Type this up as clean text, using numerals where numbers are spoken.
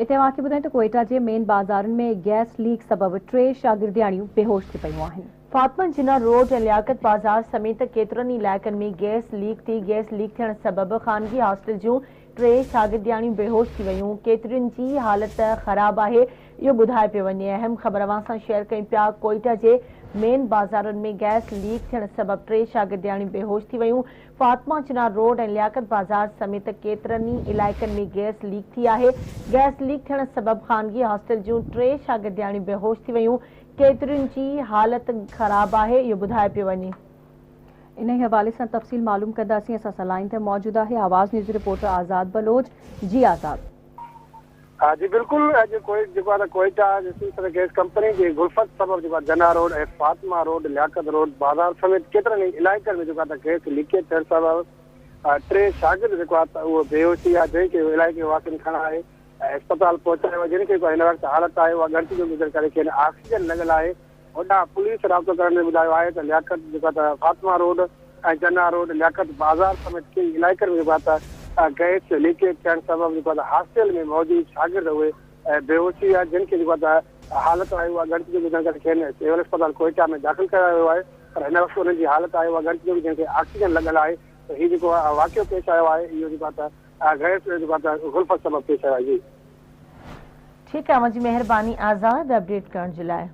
इते वाक़िअ ॿुधायूं त कोयटा जे मेन बाज़ारनि में गैस लीक सबबि 3 शागिर्दियाणियूं बेहोश थी पयूं आहिनि। फातिमा जिन्ना रोड ऐं लियाकत बाज़ार समेत केतिरनि इलाइक़नि में गैस लीक थियण सबबि ख़ानगी हॉस्टल जूं 3 शागिर्दियाणियूं बेहोश थी वयूं। केतिरनि जी हालत ख़राब आहे, इहो ॿुधाए पियो वञे। अहम ख़बर अवां सां शेयर कयूं पिया। कोयटा जे मेन बाज़ारनि में गैस लीक थियण सबबि 3 शागिर्दियाणियूं बेहोश थी वयूं। फातिमा जिन्ना रोड ऐं लियाकत बाज़ार समेत केतिरनि इलाइक़नि में गैस लीक थी आहे। गैस लीक थियण सबबि ख़ानगी हॉस्टल जूं 3 शागिर्दियाणियूं बेहोश थी वयूं। केतिरनि जी हालत ख़राब आहे, इहो ॿुधाए पियो वञे। इन हवाले सां तफ़सील मालूम कंदासीं। असां सां लाइन ते मौजूद आहे आवाज़ न्यूज़ रिपोर्टर आज़ाद बलोच। जी आज़ाद। हाँ जी बिल्कुल। अॼु कोयटा गैस कंपनी की गुलफत सबब जना रोड ऐं फातिमा रोड लियाकत रोड बाज़ार समेत केतिरनि इलाइक़नि में गैस लीकेज थियण सबब 3 शागिर्द वो बेहोश थी विया, जंहिंखे इलाइक़े वासियुनि खणा आहे अस्पताल पहुचायो वियो, जिनखे हिन वक़्तु हालत आहे उहा गणती जो गुज़र करे खेनि ऑक्सीजन लॻल आहे। होॾां पुलिस राब्तो करण में ॿुधायो आहे त लियाकत फातिमा रोड ऐं जना रोड लियाकत बाज़ार समेत कई इलाइक़नि में गैस लीकेज थियण सबब हॉस्टल में मौजूद शागिर्द उहे बेहोश थी विया, जिनखे हालत आहे उहा गणती जो गुज़र करे खेनि सिविल अस्पताल कोयटा में दाख़िल करायो वियो आहे। पर हिन वक़्तु हुननि जी हालत आहे उहा गणती जो, जंहिंखे ऑक्सीजन लॻल आहे। त हीउ जेको वाक़ियो पेश आयो आहे इहो गैस गुलफत सबब पेश आयो आहे। जी ठीकु आहे, मुंहिंजी महिरबानी आज़ाद अपडेट करण जे लाइ।